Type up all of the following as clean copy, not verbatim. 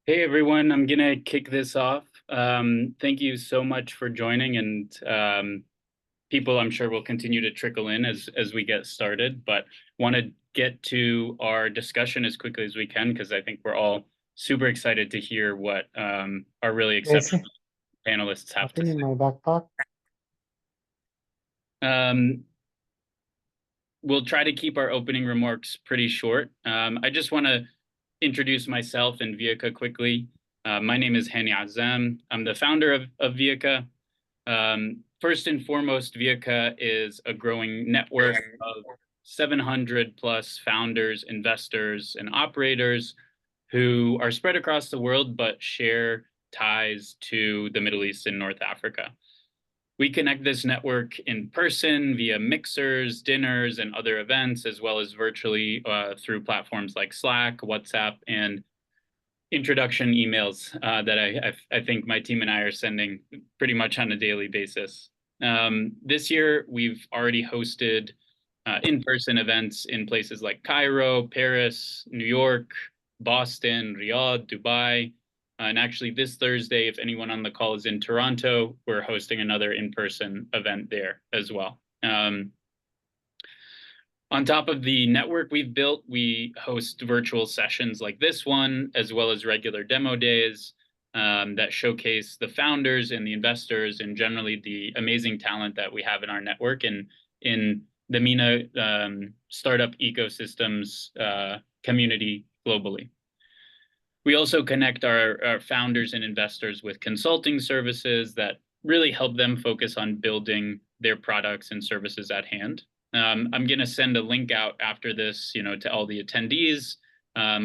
Hey everyone, I'm gonna kick this off. Thank you so much for joining, and people I'm sure will continue to trickle in as we get started, but want to get to our discussion as quickly as we can because I think we're all super excited to hear what our really exceptional ماشي. panelists have to أعطيني say. my backpack. Um, we'll try to keep our opening remarks pretty short. I just want to introduce myself and Vieka quickly. My name is Hani Azam. I'm the founder of Vieka. First and foremost, Vieka is a growing network of 700 plus founders, investors, and operators who are spread across the world but share ties to the Middle East and North Africa. We connect this network in person via mixers, dinners, and other events, as well as virtually through platforms like Slack, WhatsApp, and introduction emails that I think my team and I are sending pretty much on a daily basis. This year, we've already hosted in-person events in places like Cairo, Paris, New York, Boston, Riyadh, Dubai. And actually, this Thursday, if anyone on the call is in Toronto, we're hosting another in-person event there as well. On top of the network we've built, we host virtual sessions like this one, as well as regular demo days that showcase the founders and the investors and generally the amazing talent that we have in our network and in the MENA startup ecosystems community globally. We also connect our founders and investors with consulting services that really help them focus on building their products and services at hand. I'm going to send a link out after this, to all the attendees,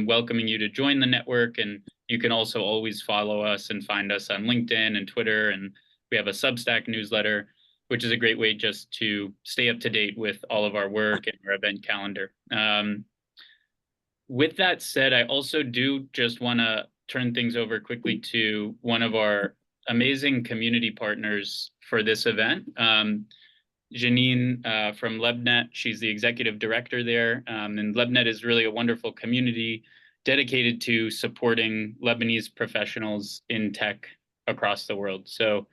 welcoming you to join the network. And you can also always follow us and find us on LinkedIn and Twitter. And we have a Substack newsletter, which is a great way just to stay up to date with all of our work and our event calendar. With that said, I also do just want to turn things over quickly to one of our amazing community partners for this event. Janine from LebNet. She's the executive director there. And LebNet is really a wonderful community dedicated to supporting Lebanese professionals in tech across the world. So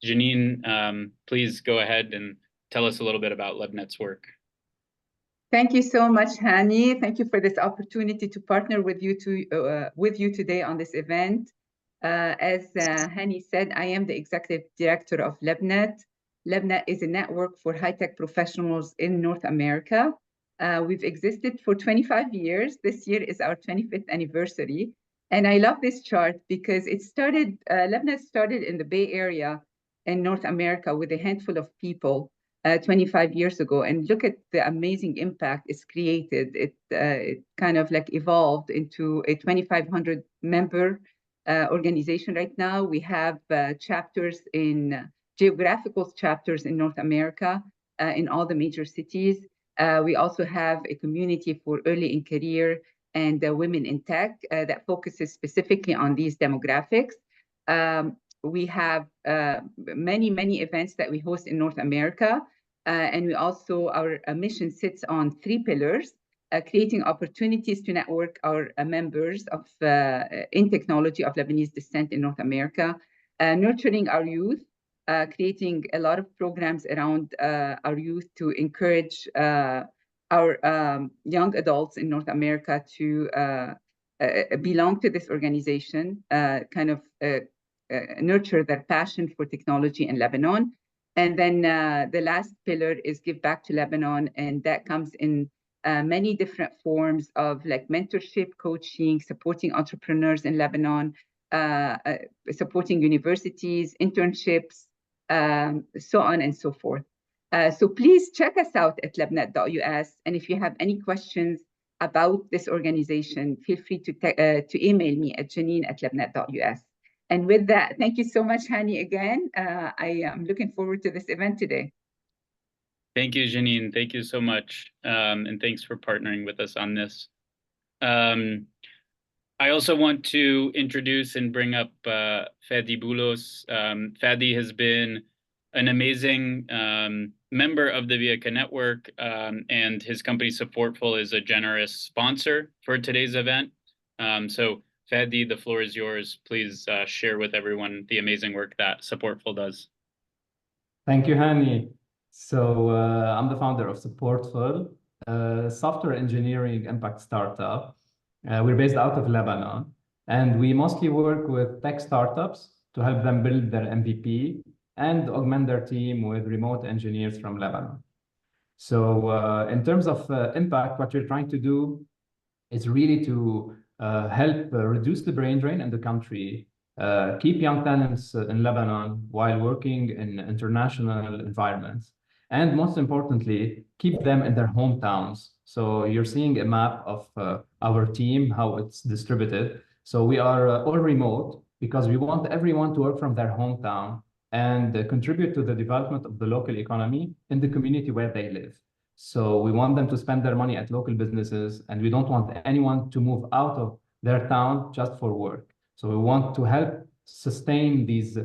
Janine, please go ahead and tell us a little bit about LebNet's work. Thank you so much, Hani. Thank you for this opportunity to partner with you today on this event. As Hani said, I am the executive director of LebNet. LebNet is a network for high-tech professionals in North America. We've existed for 25 years. This year is our 25th anniversary. And I love this chart because LebNet started in the Bay Area in North America with a handful of people 25 years ago, and look at the amazing impact it's created. It kind of like evolved into a 2,500 member organization right now. We have geographical chapters in North America, in all the major cities. We also have a community for early in career and women in tech that focuses specifically on these demographics. We have many events that we host in North America. And we also, our mission sits on 3 pillars: creating opportunities to network our members in technology of Lebanese descent in North America, nurturing our youth, creating a lot of programs around our youth to encourage our young adults in North America to belong to this organization, nurture their passion for technology in Lebanon. And then the last pillar is give back to Lebanon, and that comes in many different forms of like mentorship, coaching, supporting entrepreneurs in Lebanon, supporting universities, internships, so on and so forth. So please check us out at lebnet.us. And if you have any questions about this organization, feel free to email me at janine@lebnet.us. And with that, thank you so much, Hani, again. I am looking forward to this event today. Thank you, Janine. Thank you so much. And thanks for partnering with us on this. I also want to introduce and bring up Fadi Boulos. Fadi has been an amazing member of the Vieka network, and his company Supportful is a generous sponsor for today's event. So Fadi, the floor is yours. Please share with everyone the amazing work that Supportful does. Thank you, Hani. So I'm the founder of Supportful, a software engineering impact startup. We're based out of Lebanon, and we mostly work with tech startups to help them build their MVP and augment their team with remote engineers from Lebanon. So in terms of impact, what we're trying to do is really to help reduce the brain drain in the country, keep young talents in Lebanon while working in international environments, and most importantly, keep them in their hometowns. So you're seeing a map of our team, how it's distributed. So we are all remote because we want everyone to work from their hometown and contribute to the development of the local economy in the community where they live. So we want them to spend their money at local businesses, and we don't want anyone to move out of their town just for work. So we want to help sustain these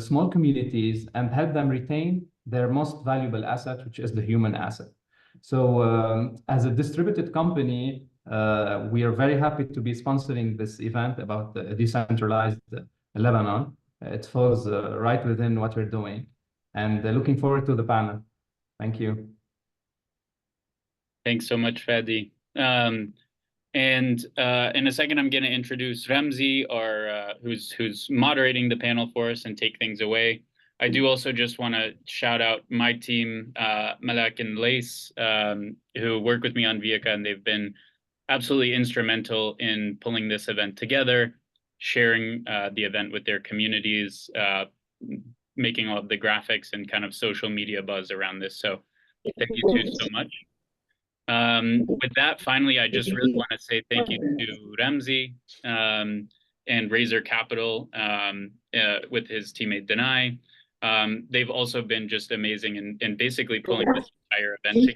small communities and help them retain their most valuable asset, which is the human asset. So as a distributed company, we are very happy to be sponsoring this event about decentralized Lebanon. It falls right within what we're doing, and looking forward to the panel. Thank you. Thanks so much, Fadi. And in a second, I'm going to introduce Ramzi, who's moderating the panel for us and take things away. I do also just want to shout out my team, Malak and Lace, who work with me on Vika, and they've been absolutely instrumental in pulling this event together, sharing the event with their communities, making all of the graphics and kind of social media buzz around this. So thank you two so much. With that, finally, I just really want to say thank you to Ramzi and Razor Capital with his teammate Denai. They've also been just amazing in basically pulling this entire event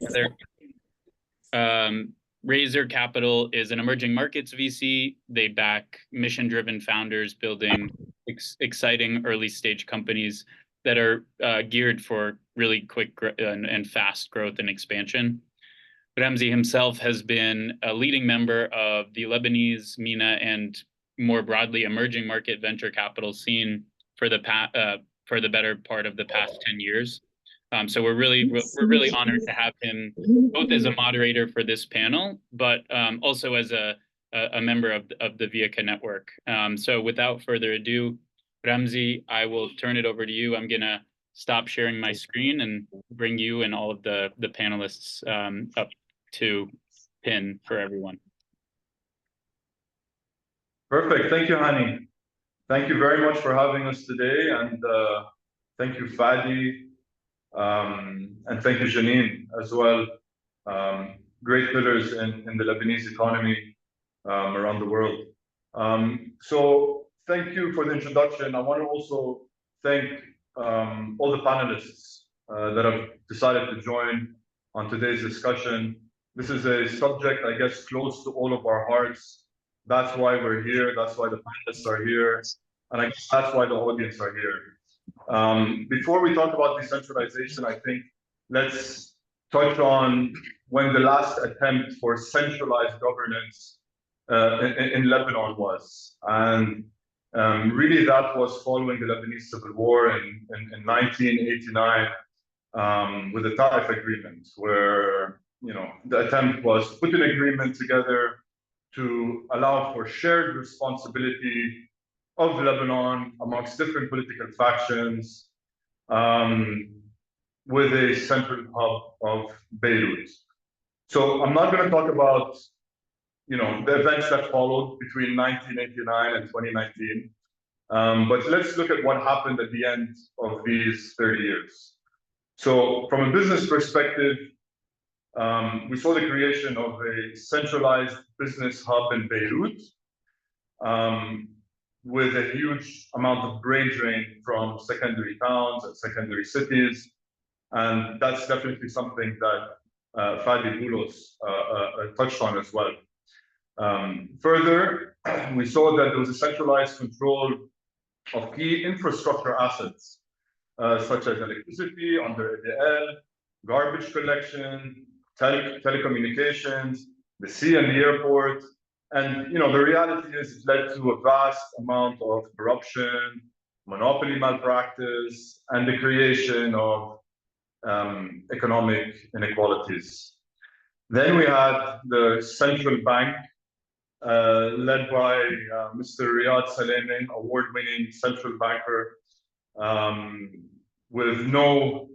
together. Razor Capital is an emerging markets VC. They back mission-driven founders building exciting early-stage companies that are geared for really quick and fast growth and expansion. Ramzi himself has been a leading member of the Lebanese, MENA, and more broadly emerging market venture capital scene for the better part of the past 10 years. So we're really honored to have him both as a moderator for this panel, but also as a member of the Vika network. So without further ado, Ramzi, I will turn it over to you. I'm gonna stop sharing my screen and bring you and all of the panelists up to pin for everyone. Perfect. Thank you, Hani. Thank you very much for having us today, and thank you, Fadi, and thank you, Janine, as well. Great pillars in the Lebanese economy around the world. So thank you for the introduction. I want to also thank all the panelists that have decided to join on today's discussion. This is a subject, I guess, close to all of our hearts. That's why we're here. That's why the panelists are here. And I guess that's why the audience are here. Before we talk about decentralization, I think let's touch on when the last attempt for centralized governance in Lebanon was. And really that was following the Lebanese Civil War in 1989 with the Taif Agreement, where the attempt was to put an agreement together to allow for shared responsibility of Lebanon amongst different political factions with a central hub of Beirut. So I'm not going to talk about the events that followed between 1989 and 2019, but let's look at what happened at the end of these 30 years. So from a business perspective, we saw the creation of a centralized business hub in Beirut with a huge amount of brain drain from secondary towns and secondary cities. And that's definitely something that Fadi Boulos touched on as well. Further, we saw that there was a centralized control of key infrastructure assets, such as electricity under ADL, garbage collection, telecommunications, the sea and the airport, And the reality is it led to a vast amount of corruption, monopoly malpractice, and the creation of economic inequalities. Then we had the central bank, led by Mr. Riyad Salameh, award-winning central banker, with no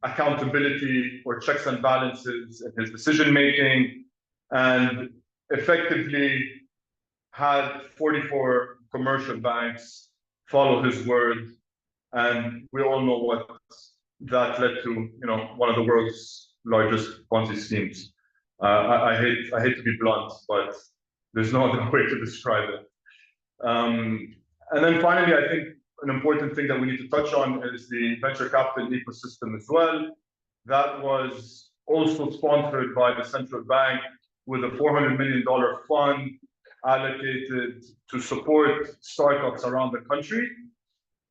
accountability or checks and balances in his decision-making, and effectively had 44 commercial banks follow his word. And we all know what that led to, one of the world's largest Ponzi schemes. I hate to be blunt, but there's no other way to describe it. And then finally, I think an important thing that we need to touch on is the venture capital ecosystem as well. That was also sponsored by the central bank with a $400 million fund allocated to support startups around the country.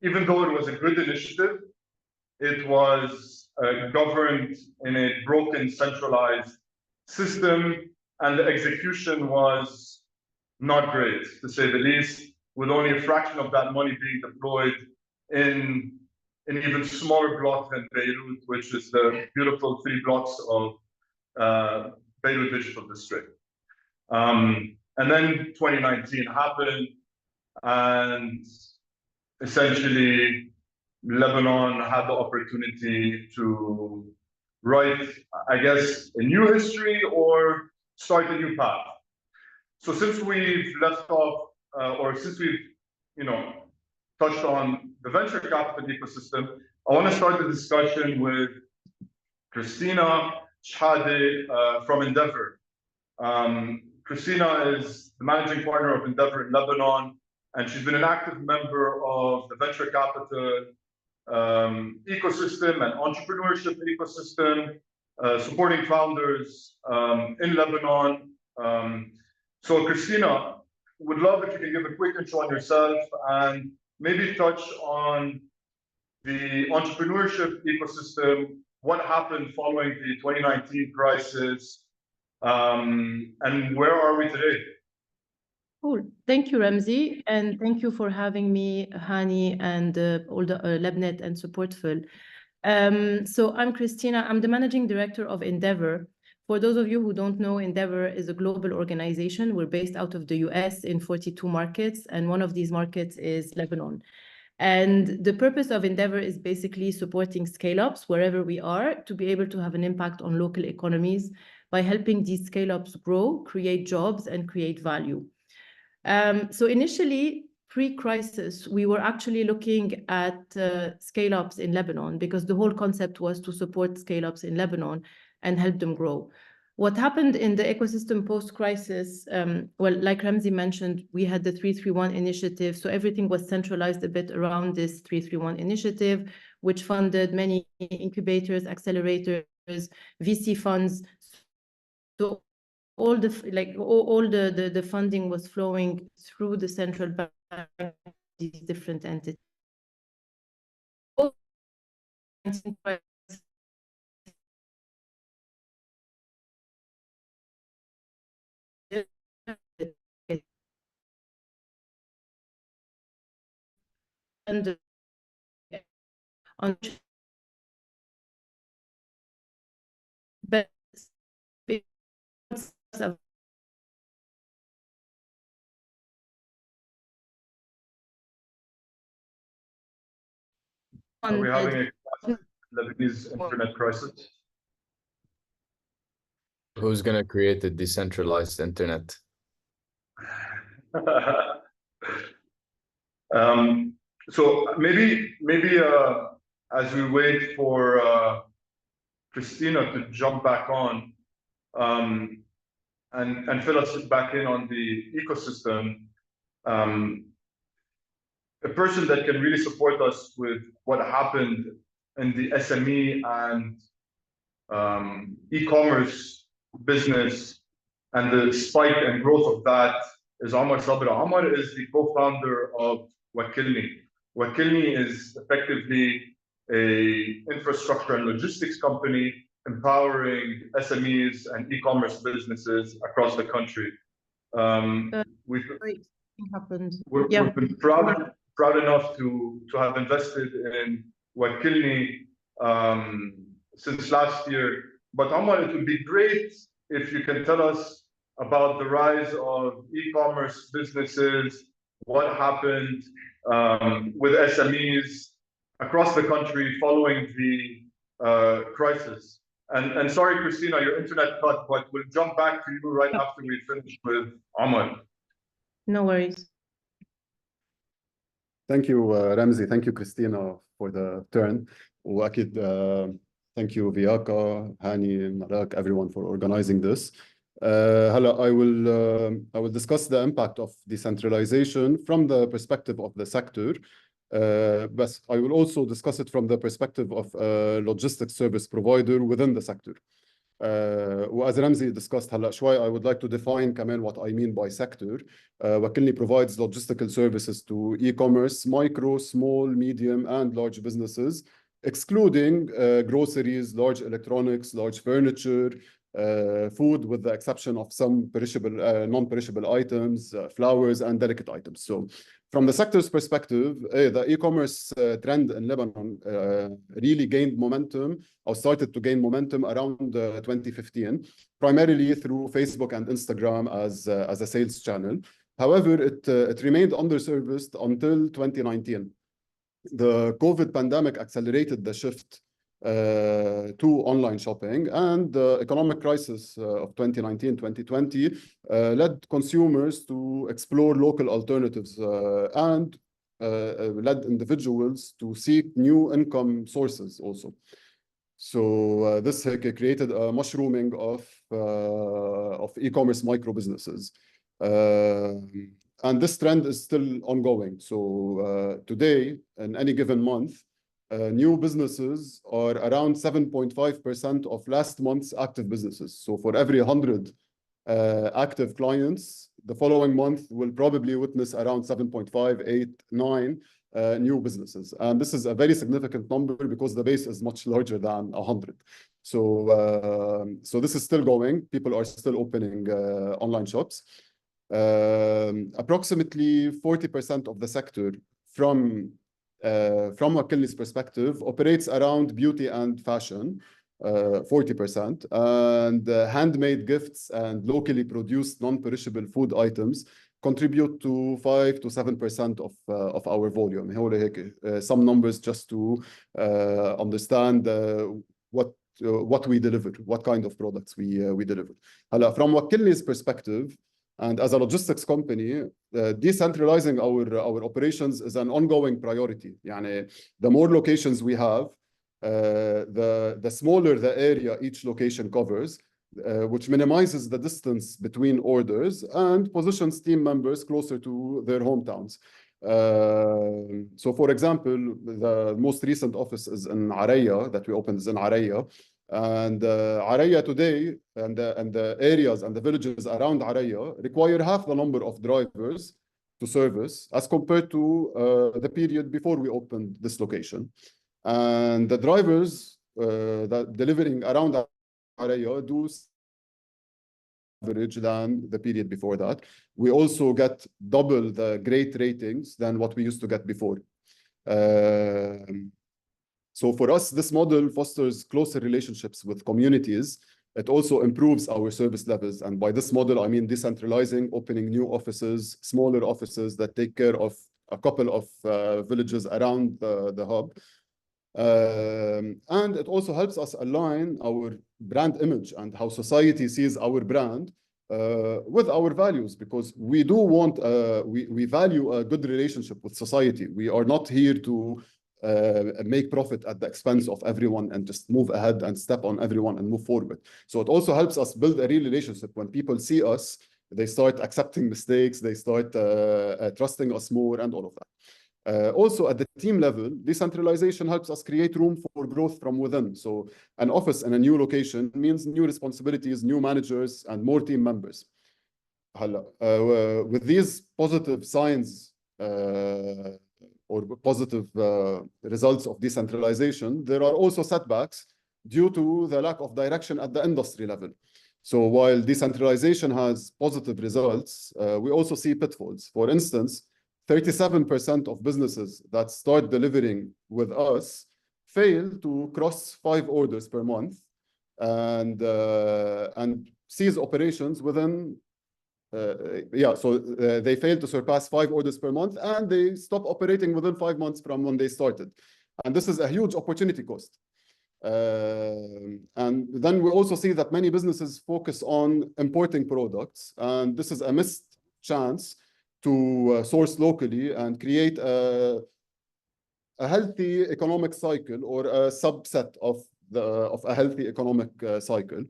Even though it was a good initiative, it was governed in a broken, centralized system, and the execution was not great, to say the least, with only a fraction of that money being deployed in an even smaller block than Beirut, which is the beautiful 3 blocks of Beirut Digital District. And then 2019 happened, and essentially Lebanon had the opportunity to write, I guess, a new history or start a new path. So since we've left off, or since we've, touched on the venture capital ecosystem, I want to start the discussion with Christina Chehade from Endeavor. Christina is the managing partner of Endeavor in Lebanon, and she's been an active member of the venture capital ecosystem and entrepreneurship ecosystem, supporting founders in Lebanon. So Christina, would love if you can give a quick intro on yourself and maybe touch on the entrepreneurship ecosystem, what happened following the 2019 crisis, and where are we today? Cool. Thank you, Ramzi, and thank you for having me, Hani, and all the LabNet and Supportful. So I'm Christina. I'm the managing director of Endeavor. For those of you who don't know, Endeavor is a global organization. We're based out of the US in 42 markets, and one of these markets is Lebanon. And the purpose of Endeavor is basically supporting scale-ups wherever we are to be able to have an impact on local economies by helping these scale-ups grow, create jobs, and create value. So initially, pre-crisis, we were actually looking at scale-ups in Lebanon because the whole concept was to support scale-ups in Lebanon and help them grow. What happened in the ecosystem post-crisis, well, like Ramzi mentioned, we had the 331 initiative, so everything was centralized a bit around this 331 initiative, which funded many incubators, accelerators, VC funds. So all the funding was flowing through the central bank, these different entities. And on but are we having a Lebanese internet crisis? Who's going to create the decentralized internet? So maybe as we wait for Christina to jump back on and fill us back in on the ecosystem, a person that can really support us with what happened in the SME and e-commerce business and the spike and growth of that is Omar Sabra. Omar is the co-founder of Wakilni. Wakilni is effectively an infrastructure and logistics company empowering SMEs and e-commerce businesses across the country. We've happened. we've been proud enough to have invested in Wakilni since last year. But Omar, it would be great if you can tell us about the rise of e-commerce businesses, what happened with SMEs across the country following the crisis. And sorry, Christina, your internet cut, but we'll jump back to you right after we finish with Omar. No worries. Thank you, Ramzi. Thank you, Christina, for the turn. وأكيد thank you, Viaka, Hani, Marak, everyone for organizing this. I will discuss the impact of decentralization from the perspective of the sector. But I will also discuss it from the perspective of a logistics service provider within the sector. وas Ramzi discussed هلا شوي, I would like to define كمان what I mean by sector. Wakilni provides logistical services to e-commerce, micro, small, medium, and large businesses, excluding groceries, large electronics, large furniture, food, with the exception of some perishable, non-perishable items, flowers, and delicate items. So from the sector's perspective, the e-commerce trend in Lebanon really gained momentum, or started to gain momentum around 2015, primarily through Facebook and Instagram as a sales channel. However, it remained underserviced until 2019. The COVID pandemic accelerated the shift to online shopping, and the economic crisis of 2019-2020 led consumers to explore local alternatives and led individuals to seek new income sources also. So this created a mushrooming of e-commerce micro businesses. And this trend is still ongoing. So today, in any given month, new businesses are around 7.5% of last month's active businesses. So for every 100 active clients, the following month will probably witness around 7.5, 8, 9 new businesses. And this is a very significant number because the base is much larger than 100. So, so this is still going. People are still opening online shops. Approximately 40% of the sector from Wakilni's perspective operates around beauty and fashion, 40%, and handmade gifts and locally produced non-perishable food items contribute to 5 to 7% of our volume. Some numbers just to understand what we deliver, what kind of products we deliver. From Wakilni's perspective, and as a logistics company, decentralizing our operations is an ongoing priority. يعني, the more locations we have, the smaller the area each location covers, which minimizes the distance between orders and positions team members closer to their hometowns. So for example, the most recent office is in Araya, that we opened is in Araya. And Araya today and the areas and the villages around Araya require half the number of drivers to service as compared to the period before we opened this location. And the drivers that delivering around Araya do average than the period before that. We also get double the great ratings than what we used to get before. So for us, this model fosters closer relationships with communities. It also improves our service levels. And by this model, I mean decentralizing, opening new offices, smaller offices that take care of a couple of villages around the hub. And it also helps us align our brand image and how society sees our brand with our values, because we do want, we value a good relationship with society. We are not here to make profit at the expense of everyone and just move ahead and step on everyone and move forward. So it also helps us build a real relationship. When people see us, they start accepting mistakes, they start trusting us more and all of that. Also at the team level, decentralization helps us create room for growth from within. So an office in a new location means new responsibilities, new managers, and more team members. With these positive signs or positive results of decentralization, there are also setbacks due to the lack of direction at the industry level. So while decentralization has positive results, we also see pitfalls. For instance, 37% of businesses that start delivering with us fail to cross 5 orders per month and cease operations within they fail to surpass 5 orders per month, and they stop operating within 5 months from when they started. And this is a huge opportunity cost. And then we also see that many businesses focus on importing products, and this is a missed chance to source locally and create a healthy economic cycle, or a subset of a healthy economic cycle.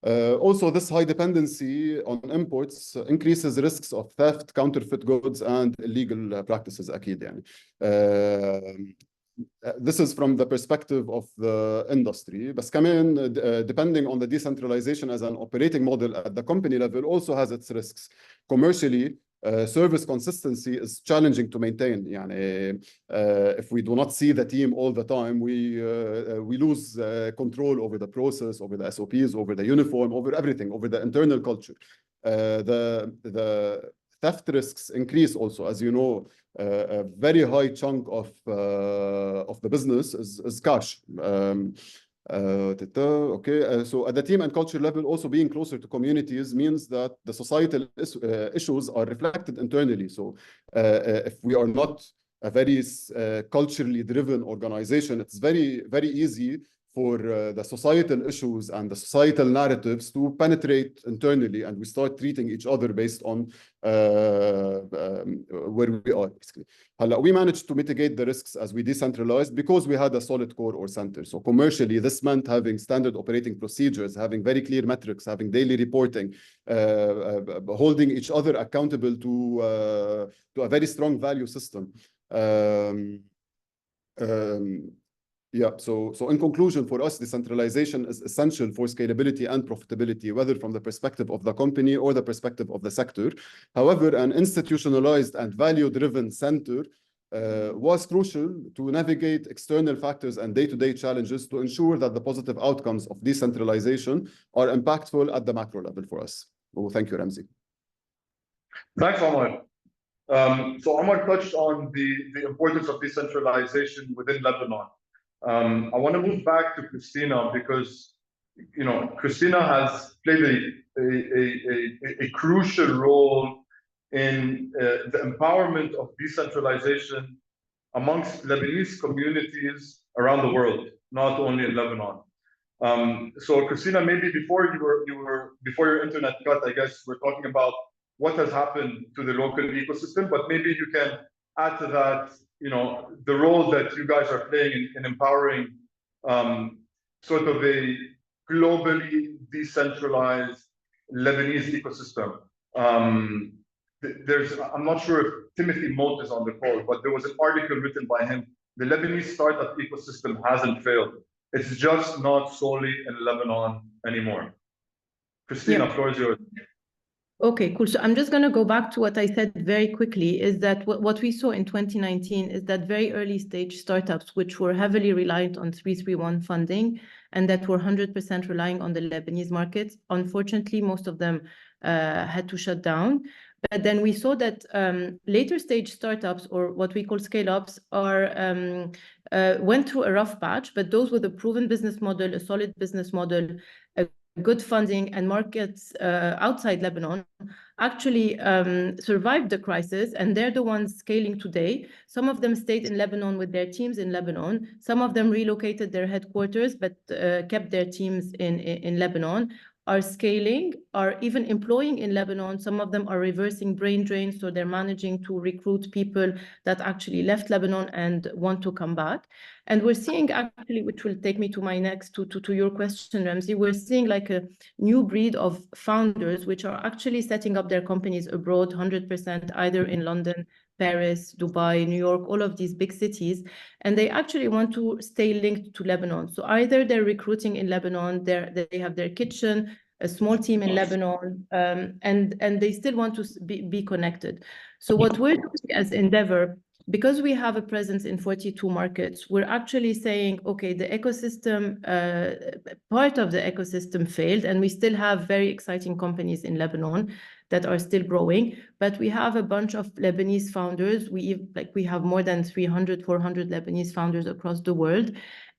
Also, this high dependency on imports increases risks of theft, counterfeit goods, and illegal practices. أكيد يعني. This is from the perspective of the industry. But كمان, depending on the decentralization as an operating model at the company level, also has its risks. Commercially, service consistency is challenging to maintain. يعني, if we do not see the team all the time, we lose control over the process, over the SOPs, over the uniform, over everything, over the internal culture. The theft risks increase also. As you know, a very high chunk of the business is cash. So at the team and culture level, also being closer to communities means that the societal issues are reflected internally. So if we are not a very culturally driven organization, it's very, very easy for the societal issues and the societal narratives to penetrate internally, and we start treating each other based on where we are, basically. We managed to mitigate the risks as we decentralized because we had a solid core or center. So commercially, this meant having standard operating procedures, having very clear metrics, having daily reporting, holding each other accountable to a very strong value system. So in conclusion, for us, decentralization is essential for scalability and profitability, whether from the perspective of the company or the perspective of the sector. However, an institutionalized and value-driven center was crucial to navigate external factors and day-to-day challenges to ensure that the positive outcomes of decentralization are impactful at the macro level for us. Well, thank you, Ramzi. Thanks, Omar. So Omar touched on the importance of decentralization within Lebanon. I want to move back to Christina because, you know, Christina has played a crucial role in the empowerment of decentralization amongst Lebanese communities around the world, not only in Lebanon. So Christina, maybe before your internet cut, I guess we're talking about what has happened to the local ecosystem, but maybe you can add to that, you know, the role that you guys are playing in empowering sort of a globally decentralized Lebanese ecosystem. I'm not sure if Timothy Moat is on the call, but there was an article written by him. The Lebanese startup ecosystem hasn't failed. It's just not solely in Lebanon anymore. Christina, the floor is yours. Okay, cool. So I'm just going to go back to what I said very quickly, is that what we saw in 2019 is that very early stage startups, which were heavily reliant on 331 funding and that were 100% relying on the Lebanese market, unfortunately, most of them had to shut down. But then we saw that later stage startups, or what we call scale-ups, went through a rough patch, but those with a proven business model, a solid business model, good funding and markets outside Lebanon actually survived the crisis, and they're the ones scaling today. Some of them stayed in Lebanon with their teams in Lebanon. Some of them relocated their headquarters, but kept their teams in Lebanon, are scaling, are even employing in Lebanon. Some of them are reversing brain drain, so they're managing to recruit people that actually left Lebanon and want to come back. And we're seeing actually, which will take me to my next, to your question, Ramzi, we're seeing like a new breed of founders which are actually setting up their companies abroad, 100%, either in London, Paris, Dubai, New York, all of these big cities, and they actually want to stay linked to Lebanon. So either they're recruiting in Lebanon, they have their kitchen, a small team in Lebanon, and they still want to be connected. So what we're doing as Endeavor because we have a presence in 42 markets, we're actually saying, okay, the ecosystem, part of the ecosystem failed, and we still have very exciting companies in Lebanon that are still growing, but we have a bunch of Lebanese founders. We have more than 300, 400 Lebanese founders across the world.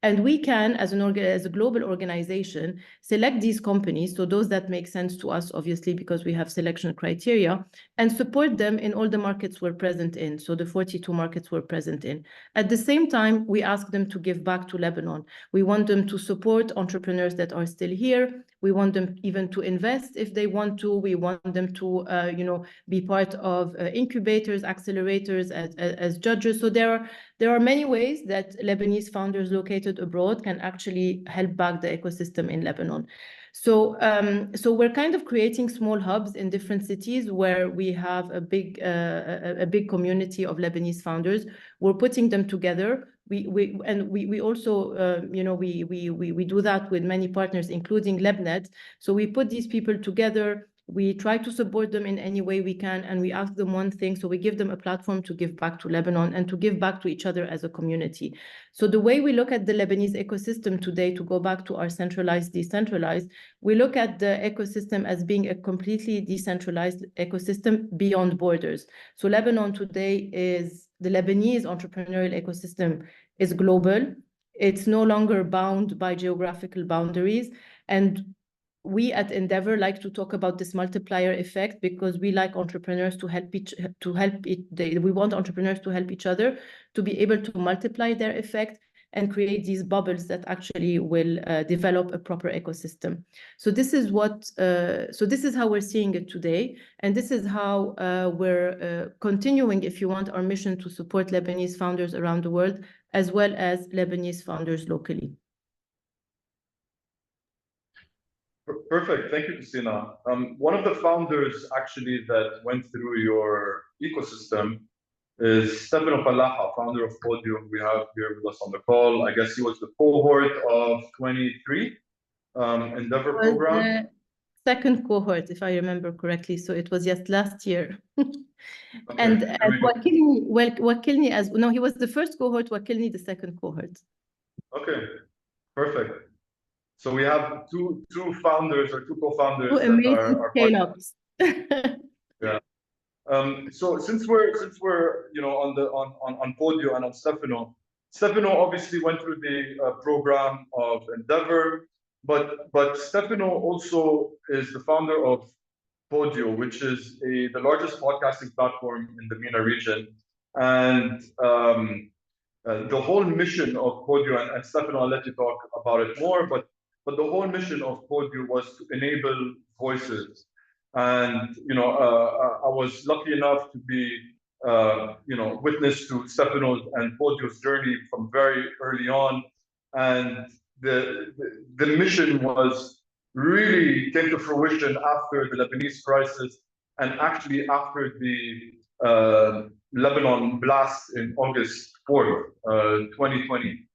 And we can, as a global organization, select these companies, so those that make sense to us, obviously, because we have selection criteria, and support them in all the markets we're present in, so the 42 markets we're present in. At the same time, we ask them to give back to Lebanon. We want them to support entrepreneurs that are still here. We want them even to invest if they want to. We want them to, be part of incubators, accelerators, as judges. So there are many ways that Lebanese founders located abroad can actually help back the ecosystem in Lebanon. So we're kind of creating small hubs in different cities where we have a big community of Lebanese founders. We're putting them together. We also we do that with many partners, including LebNet. So we put these people together. We try to support them in any way we can, and we ask them one thing. So we give them a platform to give back to Lebanon and to give back to each other as a community. So the way we look at the Lebanese ecosystem today, to go back to our centralized, decentralized, we look at the ecosystem as being a completely decentralized ecosystem beyond borders. So Lebanon today is, the Lebanese entrepreneurial ecosystem is global. It's no longer bound by geographical boundaries. And we at Endeavor like to talk about this multiplier effect, because we like entrepreneurs to we want entrepreneurs to help each other to be able to multiply their effect and create these bubbles that actually will develop a proper ecosystem. So this is how we're seeing it today, and this is how we're continuing, if you want, our mission to support Lebanese founders around the world, as well as Lebanese founders locally. Perfect. Thank you, Christina. One of the founders actually that went through your ecosystem is Stefano Fallah, founder of Podeo, we have here with us on the call. I guess he was the cohort of 23 Endeavor program. Second cohort, if I remember correctly. So it was just last year. Okay, and Wakilni, he was the first cohort, Wakilni the second cohort. Okay, perfect. So we have two founders or two co-founders that amazing are scale-ups. Yeah. So since we're on Podeo and on Stefano obviously went through the program of Endeavor, but Stefano also is the founder of Podeo, which is the largest podcasting platform in the MENA region, and the whole mission of Podeo, and Stefano, I'll let you talk about it more, but the whole mission of Podeo was to enable voices. And I was lucky enough to be witness to Stefano's and Podeo's journey from very early on, and the mission was really came to fruition after the Lebanese crisis, and actually after the Lebanon blast in August 4th, 2020.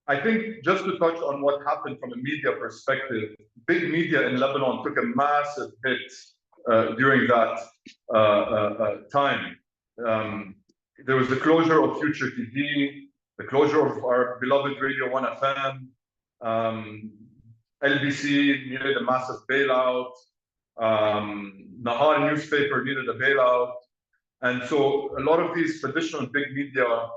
I think just to touch on what happened from a media perspective, big media in Lebanon took a massive hit during that time. There was the closure of Future TV, the closure of our beloved Radio 1 FM, LBC needed a massive bailout, Nahar newspaper needed a bailout. And so a lot of these traditional big media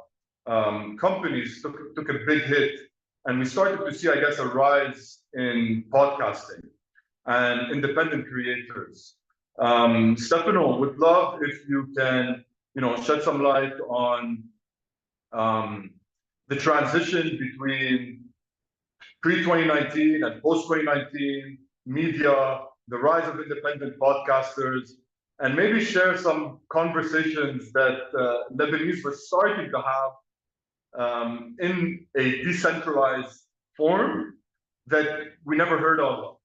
companies took a big hit, and we started to see, I guess, a rise in podcasting and independent creators. Stefano, would love if you can, shed some light on the transition between pre-2019 and post-2019 media, the rise of independent podcasters, and maybe share some conversations that Lebanese were starting to have in a decentralized form that we never heard of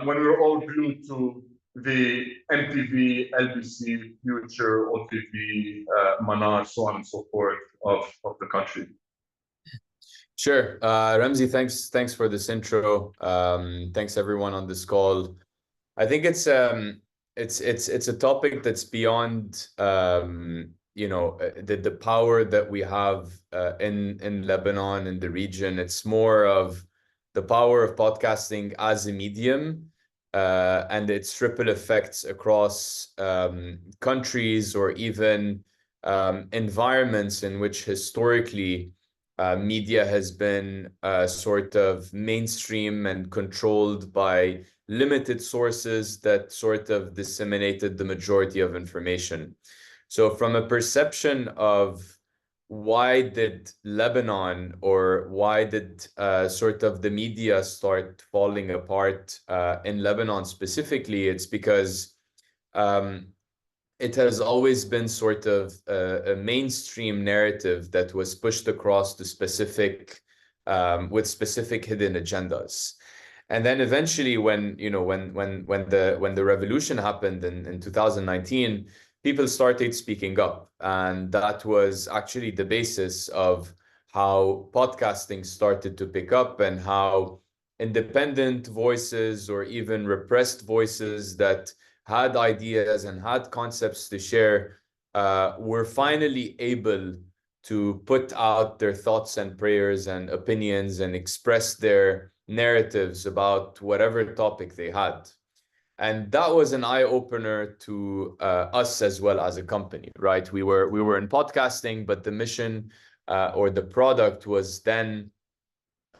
when we were all glued to the MTV, LBC, Future, OTV, Manar, so on and so forth of the country. Sure. Ramzi, thanks for this intro. Thanks everyone on this call. I think it's it's a topic that's beyond the power that we have in Lebanon, in the region. It's more of the power of podcasting as a medium and its ripple effects across countries or even environments in which historically media has been sort of mainstream and controlled by limited sources that sort of disseminated the majority of information. So from a perception of why did Lebanon or why did sort of the media start falling apart in Lebanon specifically, it's because it has always been sort of a mainstream narrative that was pushed across to specific with specific hidden agendas. And then eventually when the revolution happened in 2019, people started speaking up. And that was actually the basis of how podcasting started to pick up and how independent voices or even repressed voices that had ideas and had concepts to share were finally able to put out their thoughts and prayers and opinions and express their narratives about whatever topic they had. And that was an eye-opener to us as well as a company, right? We were in podcasting, but the mission or the product was then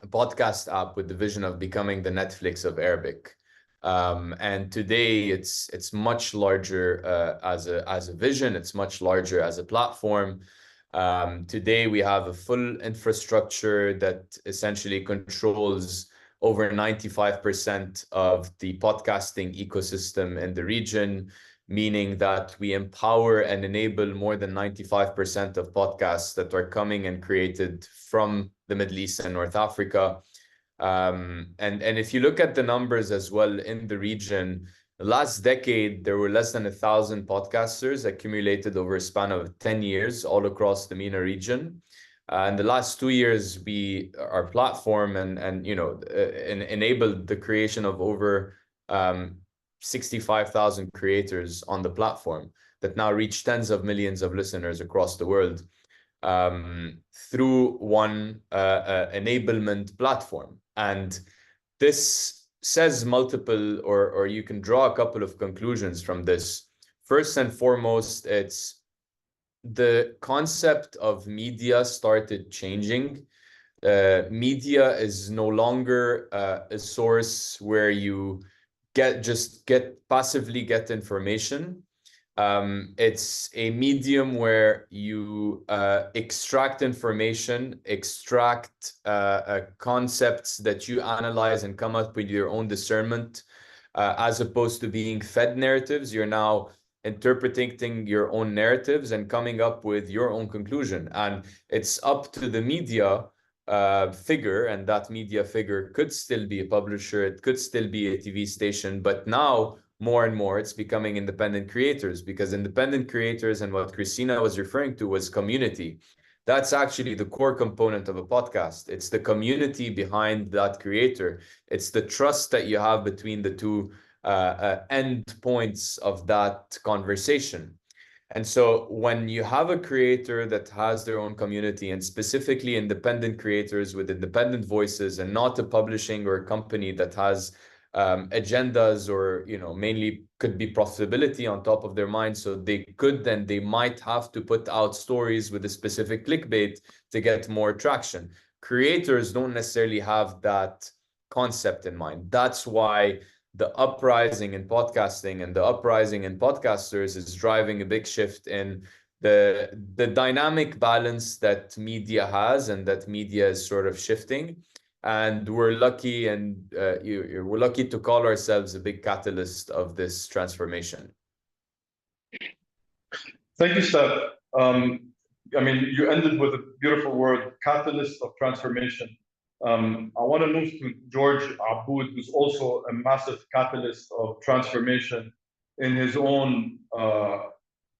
a podcast app with the vision of becoming the Netflix of Arabic. And today it's much larger as a vision. It's much larger as a platform. Today we have a full infrastructure that essentially controls over 95% of the podcasting ecosystem in the region, meaning that we empower and enable more than 95% of podcasts that are coming and created from the Middle East and North Africa. And if you look at the numbers as well in the region, the last decade, there were less than 1,000 podcasters accumulated over a span of 10 years all across the MENA region. In the last 2 years, our platform enabled the creation of over 65,000 creators on the platform that now reach tens of millions of listeners across the world through one enablement platform. And this says multiple, or you can draw a couple of conclusions from this. First and foremost, it's the concept of media started changing. Media is no longer a source where you passively get information. It's a medium where you extract information, extract concepts that you analyze and come up with your own discernment, as opposed to being fed narratives. You're now interpreting your own narratives and coming up with your own conclusion. And it's up to the media figure, and that media figure could still be a publisher, it could still be a TV station, but now more and more it's becoming independent creators, because independent creators, and what Christina was referring to, was community. That's actually the core component of a podcast. It's the community behind that creator. It's the trust that you have between the two end points of that conversation. And so when you have a creator that has their own community, and specifically independent creators with independent voices, and not a publishing or a company that has agendas or mainly could be profitability on top of their mind, so they might have to put out stories with a specific clickbait to get more traction. Creators don't necessarily have that concept in mind. That's why the uprising in podcasting and the uprising in podcasters is driving a big shift in the dynamic balance that media has, and that media is sort of shifting. And we're lucky, and we're lucky to call ourselves a big catalyst of this transformation. Thank you, Steph. You ended with a beautiful word, catalyst of transformation. I want to move to George Abboud, who's also a massive catalyst of transformation in his own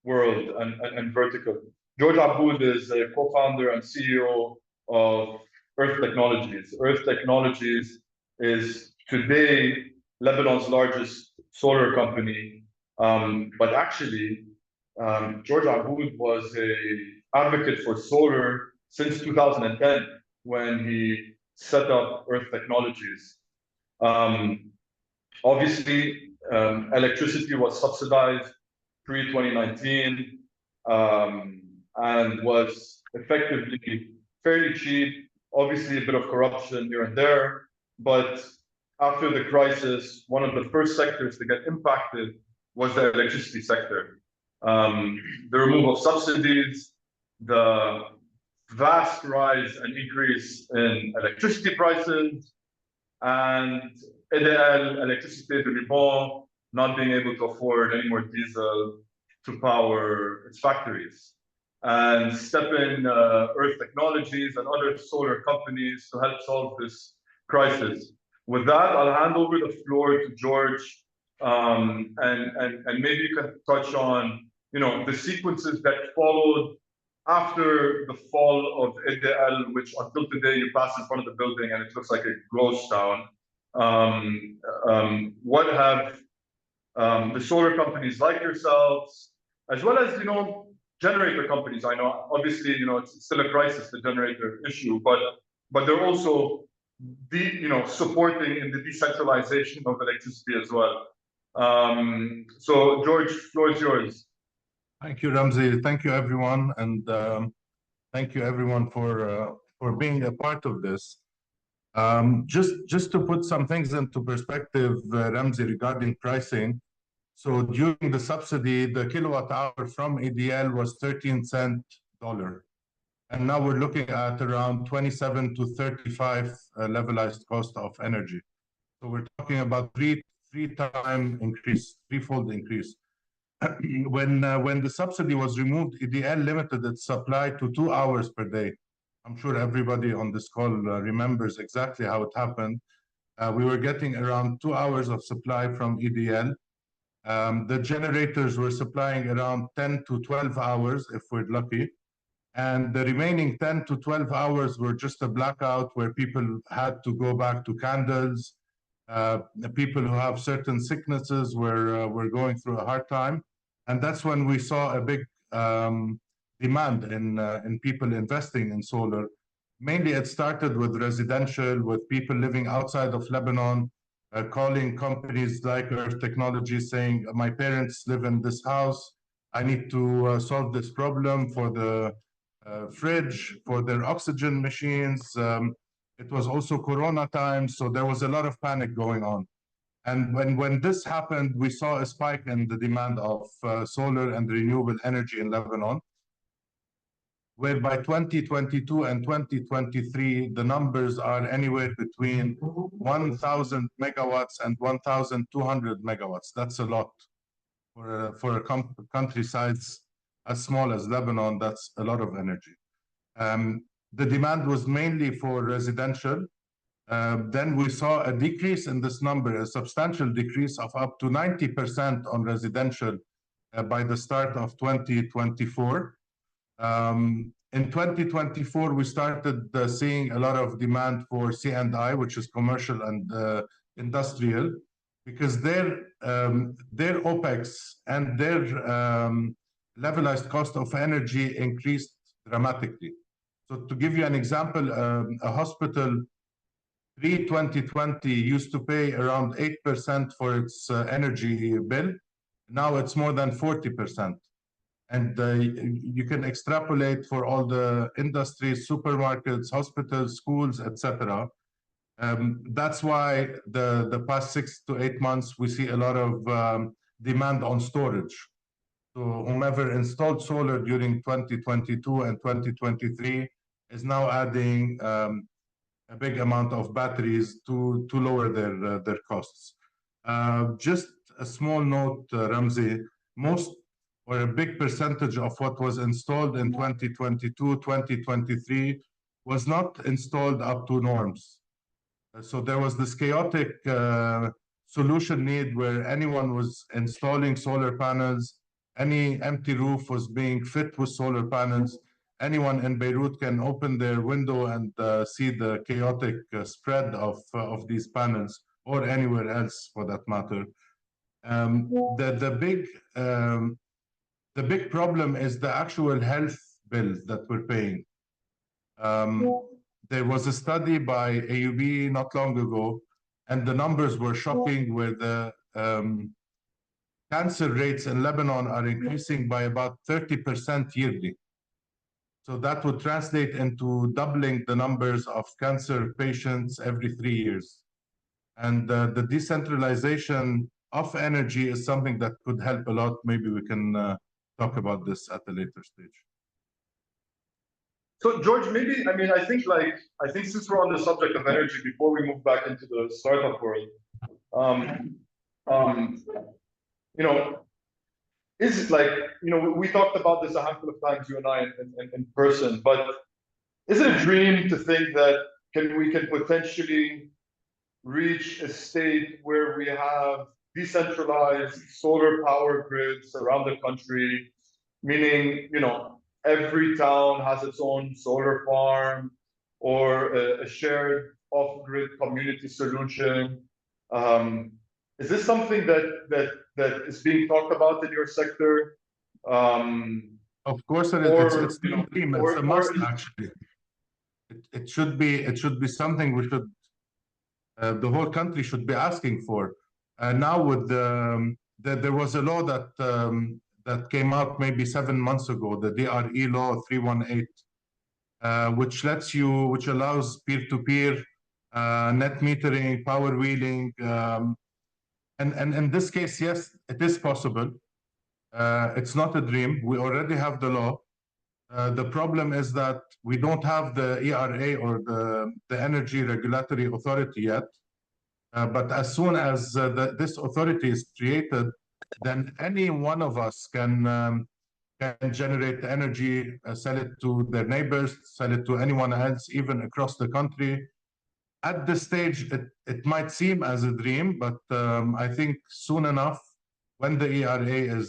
world and vertical. George Abboud is a co-founder and CEO of Earth Technologies. Earth Technologies is today Lebanon's largest solar company. But actually, George Abboud was a advocate for solar since 2010 when he set up Earth Technologies. Obviously, electricity was subsidized pre-2019 and was effectively fairly cheap. Obviously, a bit of corruption here and there, but after the crisis, one of the first sectors to get impacted was the electricity sector. The removal of subsidies, the vast rise and increase in electricity prices, and EDL, Electricité de Liban, not being able to afford any more diesel to power its factories. And step in Earth Technologies and other solar companies to help solve this crisis. With that, I'll hand over the floor to George, and maybe you can touch on, the sequences that followed after the fall of EDL, which until today you pass in front of the building and it looks like a ghost town. What have the solar companies like yourselves, as well as generator companies? I know obviously it's still a crisis, the generator issue, but they're also supporting in the decentralization of electricity as well. So George, floor is yours. Thank you, Ramzi. Thank you, everyone, and thank you, everyone, for being a part of this. Just to put some things into perspective, Ramzi, regarding pricing. So during the subsidy, the kilowatt hour from EDL was 13 cent dollar, and now we're looking at around 27 to 35 levelized cost of energy. So we're talking about threefold increase. When the subsidy was removed, EDL limited its supply to 2 hours per day. I'm sure everybody on this call remembers exactly how it happened. We were getting around 2 hours of supply from EDL. The generators were supplying around 10 to 12 hours if we're lucky. And the remaining 10 to 12 hours were just a blackout where people had to go back to candles. The people who have certain sicknesses were going through a hard time. And that's when we saw a big demand in people investing in solar. Mainly it started with residential, with people living outside of Lebanon, calling companies like Earth Technologies saying, my parents live in this house, I need to solve this problem for the fridge, for their oxygen machines. It was also Corona time, so there was a lot of panic going on. And when this happened, we saw a spike in the demand of solar and renewable energy in Lebanon, where by 2022 and 2023, the numbers are anywhere between 1,000 megawatts and 1,200 megawatts. That's a lot. For a country size as small as Lebanon, that's a lot of energy. The demand was mainly for residential. Then we saw a decrease in this number, a substantial decrease of up to 90% on residential by the start of 2024. In 2024, we started seeing a lot of demand for C&I, which is commercial and industrial, because their OPEX and their levelized cost of energy increased dramatically. So to give you an example, a hospital pre-2020 used to pay around 8% for its energy bill. Now it's more than 40%. And you can extrapolate for all the industries, supermarkets, hospitals, schools, etc. That's why the past 6 to 8 months, we see a lot of demand on storage. So whomever installed solar during 2022 and 2023 is now adding a big amount of batteries to lower their costs. Just a small note, Ramzi, most or a big percentage of what was installed in 2022, 2023 was not installed up to norms. So there was this chaotic solution need where anyone was installing solar panels, any empty roof was being fit with solar panels. Anyone in Beirut can open their window and see the chaotic spread of these panels, or anywhere else for that matter. The big problem is the actual health bills that we're paying. There was a study by AUB not long ago, and the numbers were shocking, where the cancer rates in Lebanon are increasing by about 30% yearly. So that would translate into doubling the numbers of cancer patients every 3 years. And the decentralization of energy is something that could help a lot. Maybe we can talk about this at a later stage. So George, maybe, I mean, I think since we're on the subject of energy, before we move back into the startup world, you know, is it like, you know, we talked about this a handful of times, you and I, in person, but is it a dream to think that we can potentially reach a state where we have decentralized solar power grids around the country, meaning, you know, every town has its own solar farm or a shared off-grid community solution? Is this something that is being talked about in your sector? Of course, it's a dream. It's a must, actually. It should be something we should, the whole country should be asking for. Now with there was a law that came out maybe 7 months ago, the DRE law 318, which allows peer-to-peer net metering, power wheeling, and in this case, yes, it is possible. It's not a dream. We already have the law. The problem is that we don't have the ERA or the Energy Regulatory Authority yet. But as soon as this authority is created, then any one of us can generate energy, sell it to their neighbors, sell it to anyone else, even across the country. At this stage, it might seem as a dream, but I think soon enough, when the ERA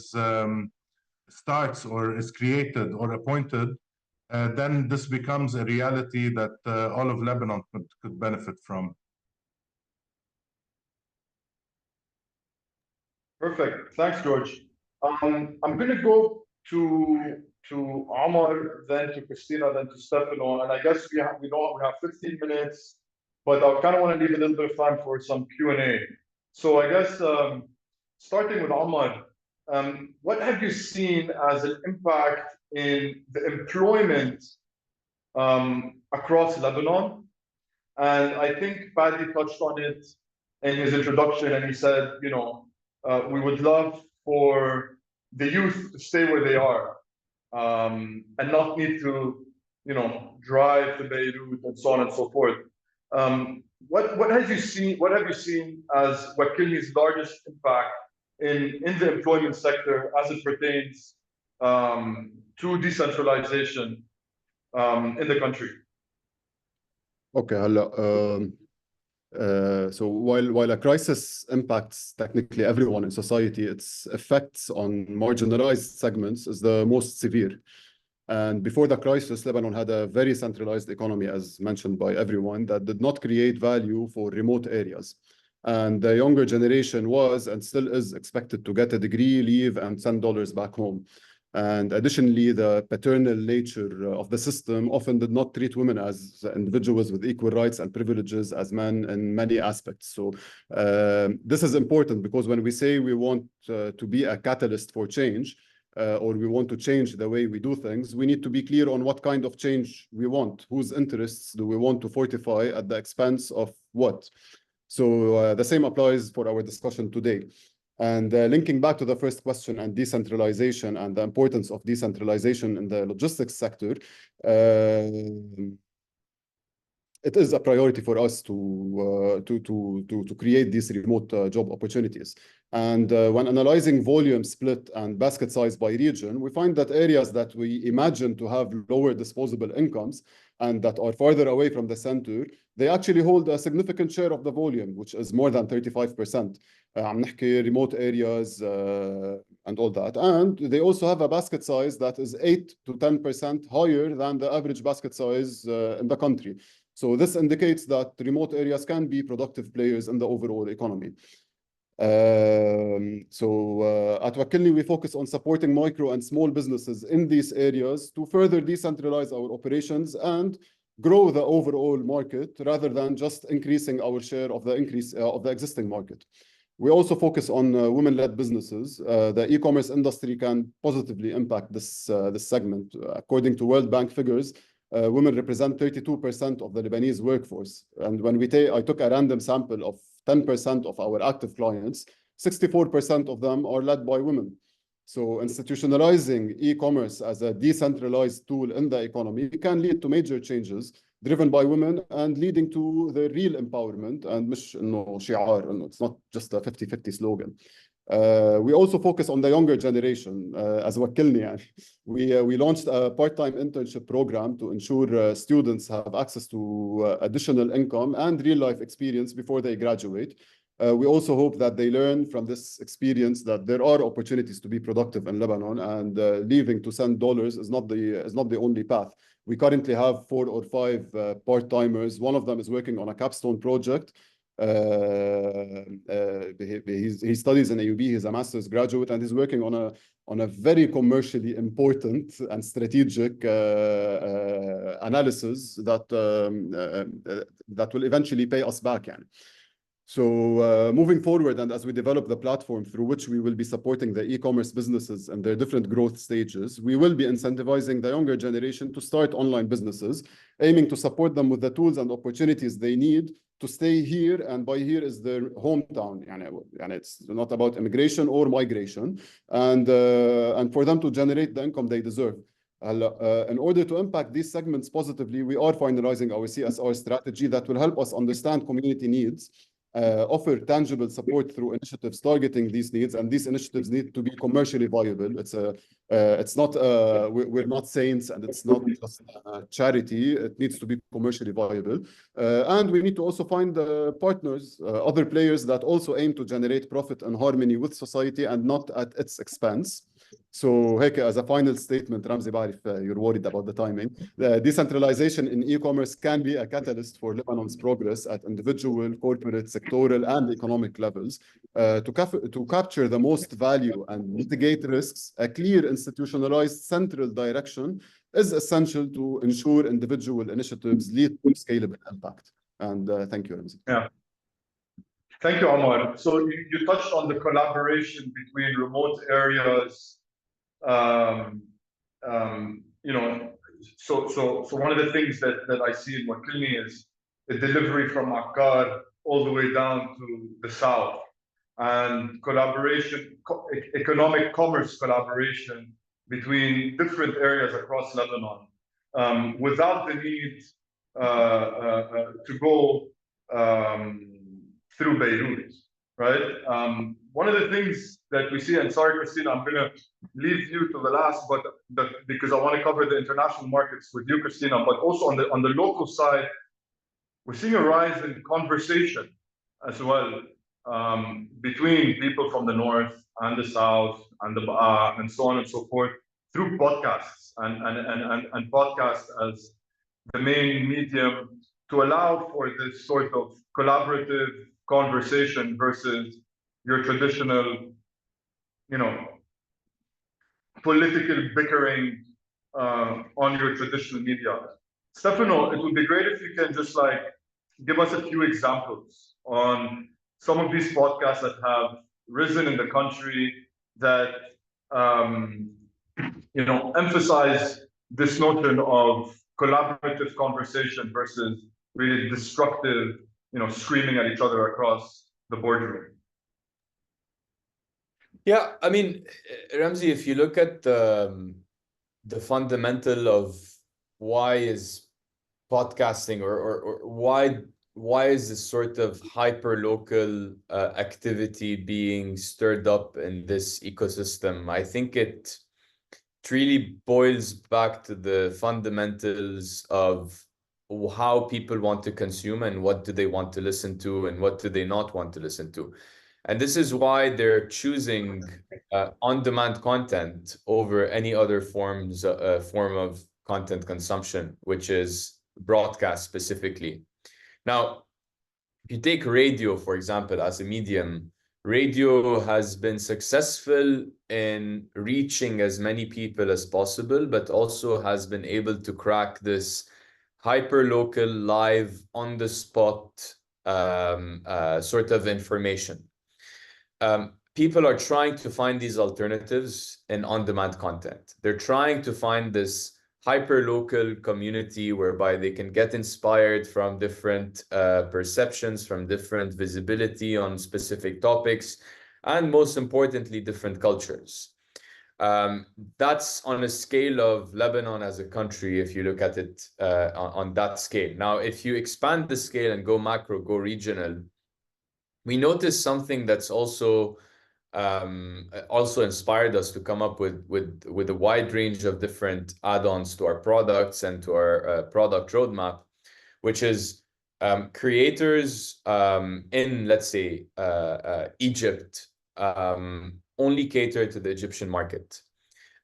starts or is created or appointed, then this becomes a reality that all of Lebanon could benefit from. Perfect. Thanks, George. I'm going to go to Omar, then to Christina, then to Stefano, and I guess we have 15 minutes, but I kind of want to leave a little bit of time for some Q&A. So I guess starting with Omar, what have you seen as an impact in the employment across Lebanon? And I think Fadi touched on it in his introduction, and he said, you know, we would love for the youth to stay where they are and not need to, you know, drive to Beirut and so on and so forth. What have you seen as Wakilni's largest impact in the employment sector as it pertains to decentralization in the country? Okay, so while a crisis impacts technically everyone in society, its effects on marginalized segments is the most severe. And before the crisis, Lebanon had a very centralized economy, as mentioned by everyone, that did not create value for remote areas. And the younger generation was and still is expected to get a degree, leave, and send dollars back home. And additionally, the paternal nature of the system often did not treat women as individuals with equal rights and privileges as men in many aspects. So this is important because when we say we want to be a catalyst for change, or we want to change the way we do things, we need to be clear on what kind of change we want. Whose interests do we want to fortify at the expense of what? So the same applies for our discussion today. And linking back to the first question and decentralization and the importance of decentralization in the logistics sector, it is a priority for us to create these remote job opportunities. And when analyzing volume split and basket size by region, we find that areas that we imagine to have lower disposable incomes and that are farther away from the center, they actually hold a significant share of the volume, which is more than 35%. عم نحكي remote areas and all that. And they also have a basket size that is 8 to 10% higher than the average basket size in the country. So this indicates that remote areas can be productive players in the overall economy. At Wakilni, we focus on supporting micro and small businesses in these areas to further decentralize our operations and grow the overall market rather than just increasing our share of the existing market. We also focus on women-led businesses. The e-commerce industry can positively impact this segment. According to World Bank figures, women represent 32% of the Lebanese workforce. And when I took a random sample of 10% of our active clients, 64% of them are led by women. So institutionalizing e-commerce as a decentralized tool in the economy can lead to major changes driven by women and leading to the real empowerment and مش إنه شعار, it's not just a 50-50 slogan. We also focus on the younger generation as Wakilni. We launched a part-time internship program to ensure students have access to additional income and real-life experience before they graduate. We also hope that they learn from this experience that there are opportunities to be productive in Lebanon, and leaving to send dollars is not the only path. We currently have 4 or 5 part-timers. One of them is working on a capstone project. He studies in AUB. He's a master's graduate, and he's working on a very commercially important and strategic analysis that will eventually pay us back. So moving forward, and as we develop the platform through which we will be supporting the e-commerce businesses and their different growth stages, we will be incentivizing the younger generation to start online businesses, aiming to support them with the tools and opportunities they need to stay here, and by here is their hometown. And it's not about immigration or migration, and for them to generate the income they deserve. In order to impact these segments positively, we are finalizing our CSR strategy that will help us understand community needs, offer tangible support through initiatives targeting these needs, and these initiatives need to be commercially viable. It's not we're not saints, and it's not just a charity. It needs to be commercially viable, and we need to also find partners, other players that also aim to generate profit and harmony with society and not at its expense. So, هيك, as a final statement, Ramzi, بعرف you're worried about the timing. The decentralization in e-commerce can be a catalyst for Lebanon's progress at individual, corporate, sectoral, and economic levels. To capture the most value and mitigate risks, a clear institutionalized central direction is essential to ensure individual initiatives lead to scalable impact. And thank you, Ramzi. Yeah. Thank you, Omar. So you touched on the collaboration between remote areas. So one of the things that I see in Wakilni is the delivery from Akkar all the way down to the south, and collaboration, economic commerce collaboration between different areas across Lebanon, without the need to go through Beirut, right? One of the things that we see, and sorry, Christina, I'm going to leave you to the last, but because I want to cover the international markets with you, Christina, but also on the local side, we're seeing a rise in conversation as well between people from the north and the south and the and so on and so forth through podcasts and podcasts as the main medium to allow for this sort of collaborative conversation versus your traditional, political bickering on your traditional media. Stefano, it would be great if you can just give us a few examples on some of these podcasts that have risen in the country that emphasize this notion of collaborative conversation versus really destructive, screaming at each other across the boardroom. Yeah, I mean, Ramzi, if you look at the fundamental of why is podcasting or why is this sort of hyper-local activity being stirred up in this ecosystem, I think it really boils back to the fundamentals of how people want to consume and what do they want to listen to and what do they not want to listen to. And this is why they're choosing on-demand content over any other form of content consumption, which is broadcast specifically. Now, if you take radio, for example, as a medium, radio has been successful in reaching as many people as possible, but also has been able to crack this hyper-local, live, on-the-spot sort of information. People are trying to find these alternatives in on-demand content. They're trying to find this hyper-local community whereby they can get inspired from different perceptions, from different visibility on specific topics, and most importantly, different cultures. That's on a scale of Lebanon as a country, if you look at it on that scale. Now, if you expand the scale and go macro, go regional, we notice something that's also inspired us to come up with a wide range of different add-ons to our products and to our product roadmap, which is creators in, let's say, Egypt only cater to the Egyptian market.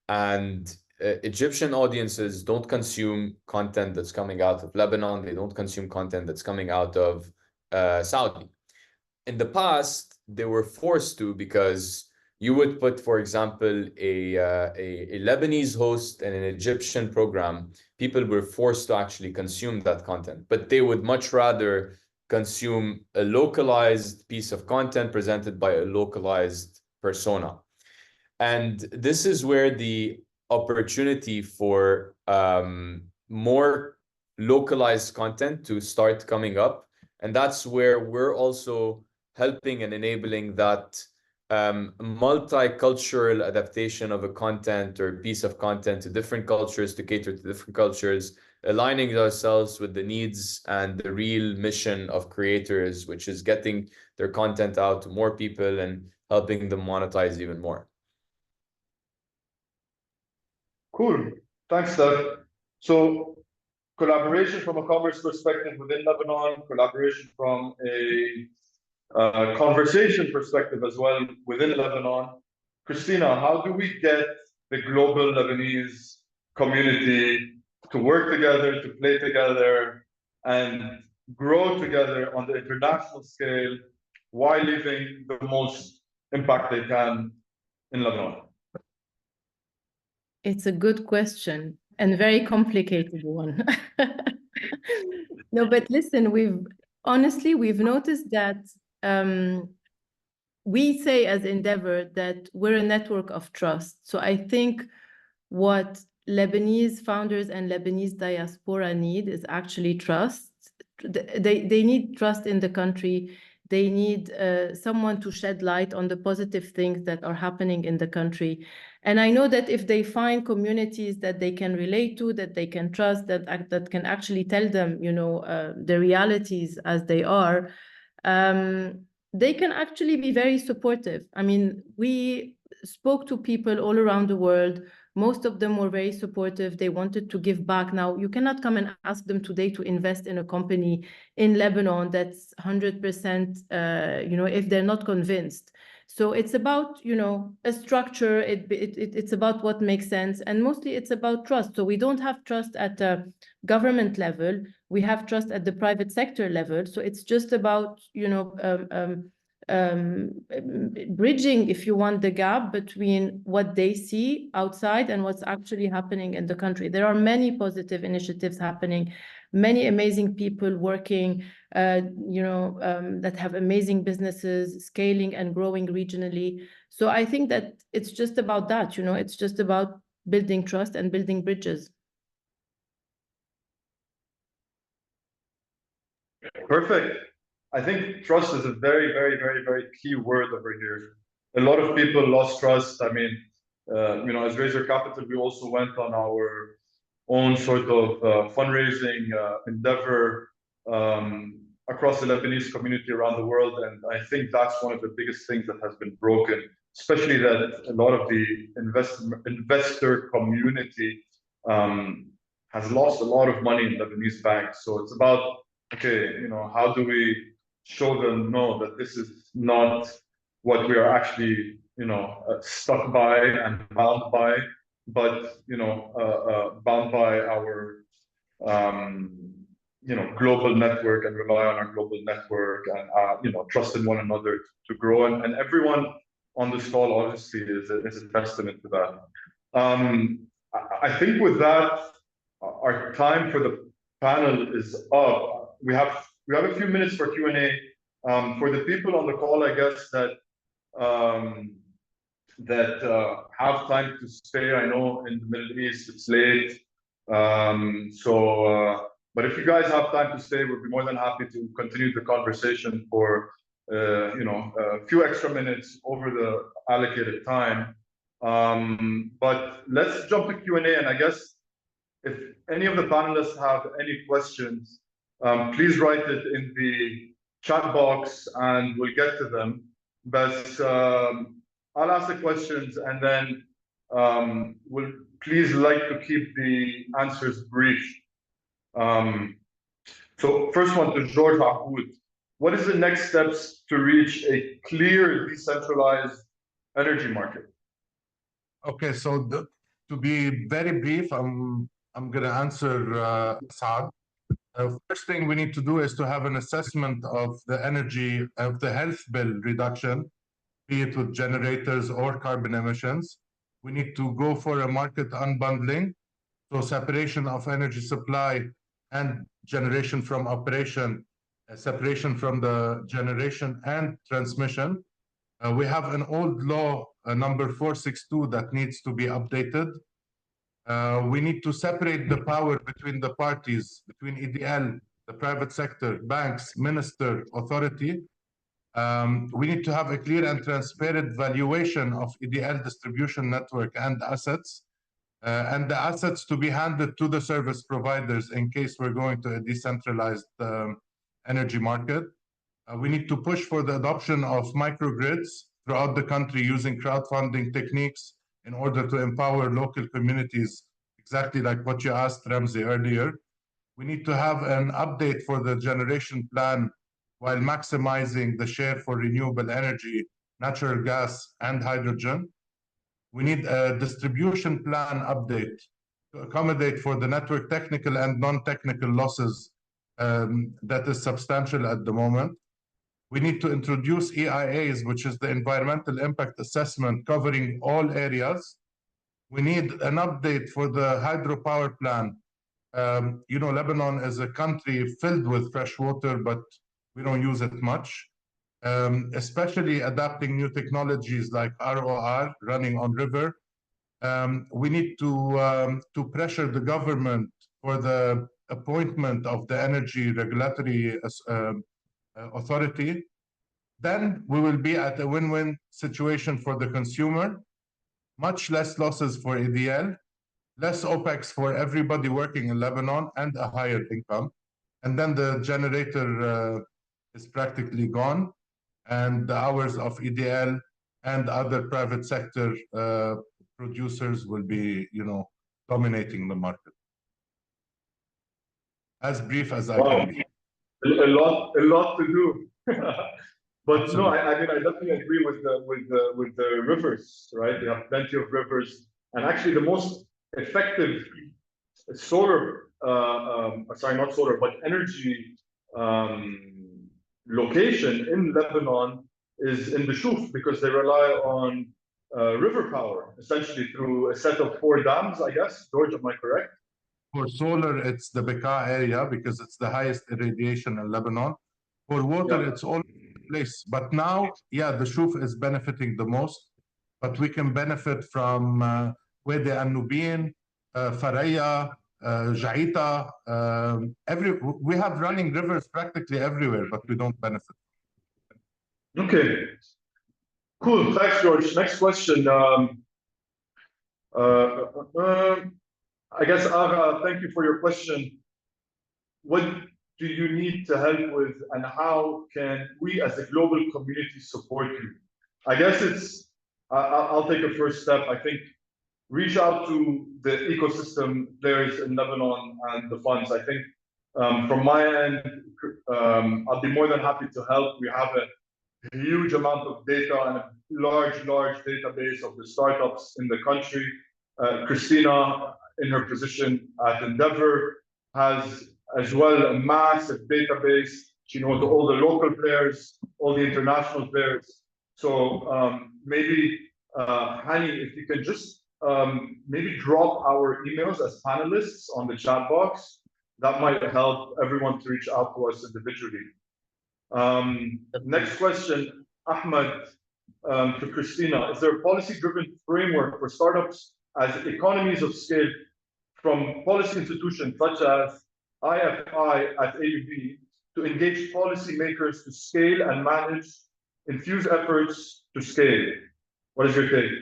And Egyptian audiences don't consume content that's coming out of Lebanon. They don't consume content that's coming out of Saudi. In the past, they were forced to, because you would put, for example, a Lebanese host and an Egyptian program. People were forced to actually consume that content, but they would much rather consume a localized piece of content presented by a localized persona. And this is where the opportunity for more localized content to start coming up. And that's where we're also helping and enabling that multicultural adaptation of a content or piece of content to different cultures, to cater to different cultures, aligning ourselves with the needs and the real mission of creators, which is getting their content out to more people and helping them monetize even more. Cool. Thanks, Steph. So collaboration from a commerce perspective within Lebanon, collaboration from a conversation perspective as well within Lebanon. Christina, how do we get the global Lebanese community to work together, to play together, and grow together on the international scale while leaving the most impact they can in Lebanon? It's a good question and very complicated one. No, but listen, we've noticed that we say as Endeavor that we're a network of trust. So I think what Lebanese founders and Lebanese diaspora need is actually trust. They need trust in the country. They need someone to shed light on the positive things that are happening in the country. And I know that if they find communities that they can relate to, that they can trust, that can actually tell them, the realities as they are, they can actually be very supportive. I mean, we spoke to people all around the world. Most of them were very supportive. They wanted to give back. Now, you cannot come and ask them today to invest in a company in Lebanon that's 100%, if they're not convinced. So it's about, a structure. It's about what makes sense. And mostly it's about trust. So we don't have trust at a government level. We have trust at the private sector level. So it's just about, bridging, if you want, the gap between what they see outside and what's actually happening in the country. There are many positive initiatives happening, many amazing people working, that have amazing businesses, scaling and growing regionally. So I think that it's just about that, it's just about building trust and building bridges. Perfect. I think trust is a very, very, very, very key word over here. A lot of people lost trust. I mean, as Razor Capital, we also went on our own sort of fundraising endeavor across the Lebanese community around the world. And I think that's one of the biggest things that has been broken, especially that a lot of the investor community has lost a lot of money in Lebanese banks. So it's about, okay, how do we show them, no, that this is not what we are actually, stuck by and bound by, but, bound by our, global network and rely on our global network and trust in one another to grow. And everyone on this call obviously is a testament to that. I think with that, our time for the panel is up. We have a few minutes for Q&A. For the people on the call, I guess that have time to stay. I know in the Middle East it's late, but if you guys have time to stay, we'll be more than happy to continue the conversation for a few extra minutes over the allocated time. But let's jump to Q&A, and I guess if any of the panelists have any questions, please write it in the chat box and we'll get to them. But I'll ask the questions, and then we'll please like to keep the answers brief. So first one to George Abboud. What is the next steps to reach a clear decentralized energy market? Okay, so to be very brief, I'm going to answer Saad. First thing we need to do is to have an assessment of the energy, of the health bill reduction, be it with generators or carbon emissions. We need to go for a market unbundling, so separation of energy supply and generation from operation, separation from the generation and transmission. We have an old law, number 462, that needs to be updated. We need to separate the power between the parties, between EDL, the private sector, banks, minister, authority. We need to have a clear and transparent valuation of EDL distribution network and assets, and the assets to be handed to the service providers in case we're going to a decentralized energy market. We need to push for the adoption of microgrids throughout the country using crowdfunding techniques in order to empower local communities, exactly like what you asked Ramzi earlier. We need to have an update for the generation plan while maximizing the share for renewable energy, natural gas, and hydrogen. We need a distribution plan update to accommodate for the network technical and non-technical losses that is substantial at the moment. We need to introduce EIAs, which is the environmental impact assessment covering all areas. We need an update for the hydropower plan. Lebanon is a country filled with fresh water, but we don't use it much, especially adapting new technologies like ROR, running on river. We need to pressure the government for the appointment of the energy regulatory authority. Then we will be at a win-win situation for the consumer, much less losses for EDL, less OPEX for everybody working in Lebanon, and a higher income. And then the generator is practically gone, and the hours of EDL and other private sector producers will be, dominating the market. As brief as I can be. A lot to do. But no, I mean, I definitely agree with the rivers, right? We have plenty of rivers, and actually the most effective energy location in Lebanon is in the Shuf, because they rely on river power, essentially through a set of 4 dams, I guess. George, am I correct? For solar, it's the Bekaa area because it's the highest irradiation in Lebanon. For water, it's all place. But now, the Shuf is benefiting the most, but we can benefit from Wadi Al-Nubin, Faraya, Jaita. We have running rivers practically everywhere, but we don't benefit. Okay. Cool. Thanks, George. Next question. I guess, Aga, thank you for your question. What do you need to help with, and how can we as a global community support you? I guess I'll take a first step. I think reach out to the ecosystem players in Lebanon and the funds. I think from my end, I'll be more than happy to help. We have a huge amount of data and a large database of the startups in the country. Christina, in her position at Endeavor, has as well a massive database, you know, to all the local players, all the international players. So maybe, Hani, if you can just maybe drop our emails as panelists on the chat box, that might help everyone to reach out to us individually. Next question, Ahmed, to Christina. Is there a policy-driven framework for startups as economies of scale from policy institutions such as IFI at AUB to engage policymakers to scale and manage infuse efforts to scale? What is your take?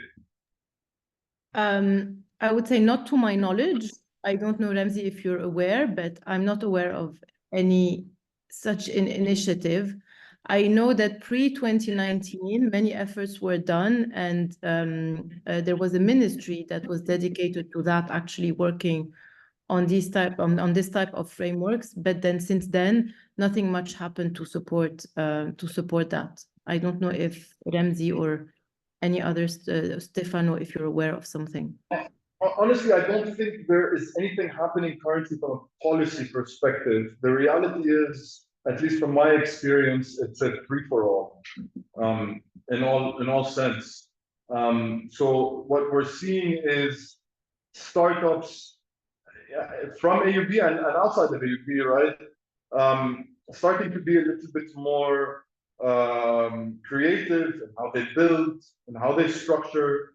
I would say not to my knowledge. I don't know, Ramzi, if you're aware, but I'm not aware of any such an initiative. I know that pre-2019, many efforts were done, and there was a ministry that was dedicated to that, actually working on this type of frameworks. But then, since then, nothing much happened to support that. I don't know if Ramzi or any others, Stefano, if you're aware of something. Honestly, I don't think there is anything happening currently from a policy perspective. The reality is, at least from my experience, it's a free-for-all in all sense. So what we're seeing is startups from AUB and outside of AUB, right, starting to be a little bit more creative in how they build and how they structure.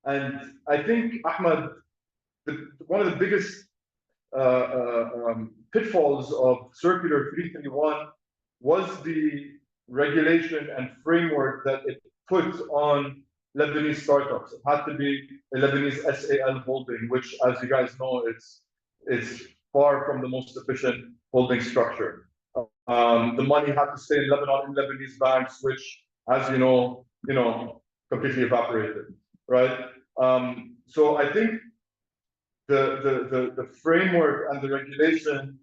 And I think, Ahmed, one of the biggest pitfalls of Circular 331 was the regulation and framework that it put on Lebanese startups. It had to be a Lebanese SAL holding, which, as you guys know, it's far from the most efficient holding structure. The money had to stay in Lebanon in Lebanese banks, which, as you know, completely evaporated, right? So I think the framework and the regulation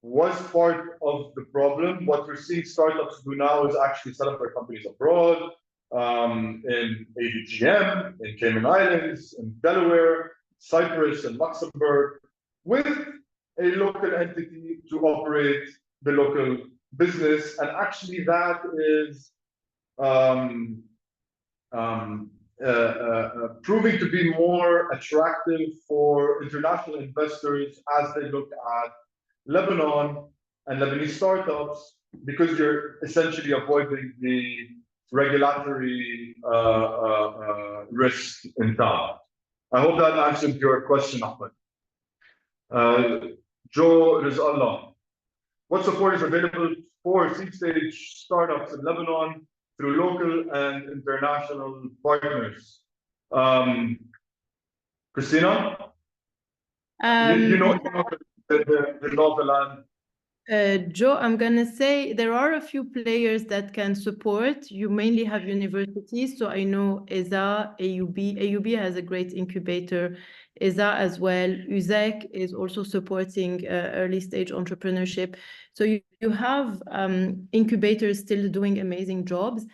was part of the problem. What we're seeing startups do now is actually set up their companies abroad, in ADGM, in Cayman Islands, in Delaware, Cyprus, and Luxembourg, with a local entity to operate the local business. And actually that is proving to be more attractive for international investors as they look at Lebanon and Lebanese startups, because you're essentially avoiding the regulatory risk in town. I hope that answered your question, Ahmed. Joe Rizallah, what support is available for seed stage startups in Lebanon through local and international partners? Christina? You know the law of the land. Joe, I'm going to say there are a few players that can support. You mainly have universities. So I know ESA, AUB. AUB has a great incubator. ESA as well. UZEC is also supporting early stage entrepreneurship. So you have incubators still doing amazing jobs.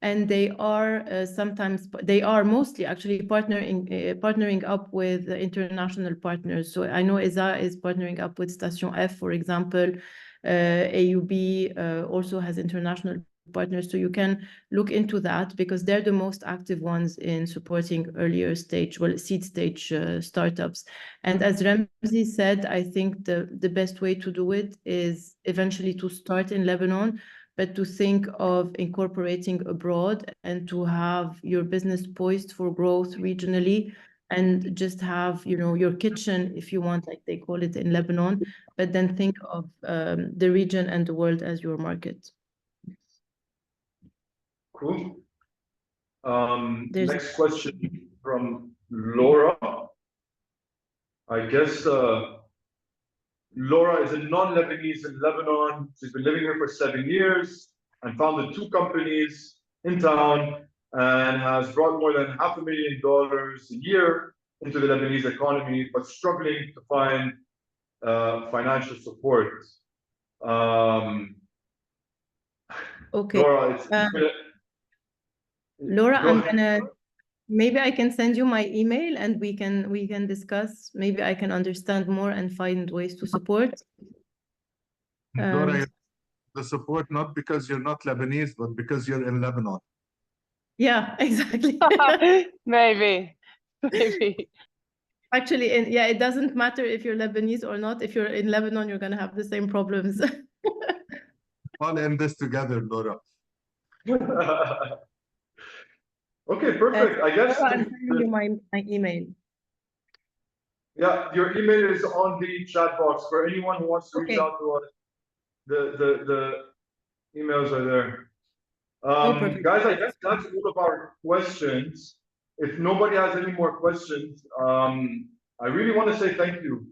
And they are mostly actually partnering up with international partners. So I know ESA is partnering up with Station F, for example. AUB also has international partners. So you can look into that, because they're the most active ones in supporting earlier stage, seed stage startups. And as Ramzi said, I think the best way to do it is eventually to start in Lebanon, but to think of incorporating abroad and to have your business poised for growth regionally, and just have, your kitchen, if you want, like they call it in Lebanon, but then think of the region and the world as your market. Cool. Next question from Laura. I guess Laura is a non-Lebanese in Lebanon. She's been living here for 7 years and founded 2 companies in town and has brought more than $500,000 a year into the Lebanese economy, but struggling to find financial support. Okay. Laura, Laura, maybe I can send you my email and we can discuss. Maybe I can understand more and find ways to support. Dora, the support not because you're not Lebanese, but because you're in Lebanon. Yeah, exactly. Maybe. Actually, yeah, it doesn't matter if you're Lebanese or not. If you're in Lebanon, you're gonna have the same problems. All in this together, Dora. Okay, perfect. I guess I'm sending you my email. yeah, your email is on the chat box for anyone who wants to reach out to us. The emails are there. Guys, I guess that's all of our questions. If nobody has any more questions, I really want to say thank you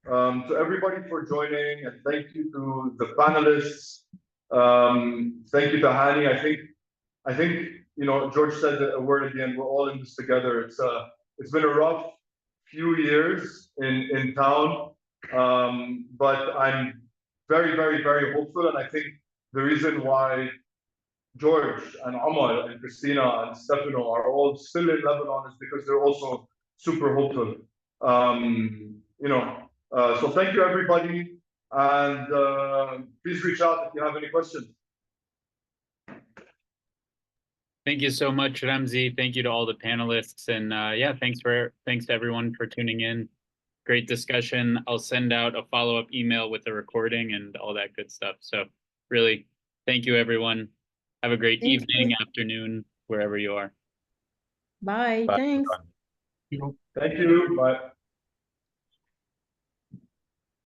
to everybody for joining, and thank you to the panelists. Thank you to Hani. I think you know, George said a word at the end. We're all in this together. It's been a rough few years in town, but I'm very, very, very hopeful, and I think the reason why George and Omar and Christina and Stefano are all still in Lebanon is because they're also super hopeful. You know, so thank you everybody, and please reach out if you have any questions. Thank you so much, Ramzi. Thank you to all the panelists, and yeah, thanks to everyone for tuning in. Great discussion. I'll send out a follow-up email with the recording and all that good stuff. So really, thank you, everyone. Have a great evening, afternoon, wherever you are. Bye. Bye. Thanks. Thank you. Bye.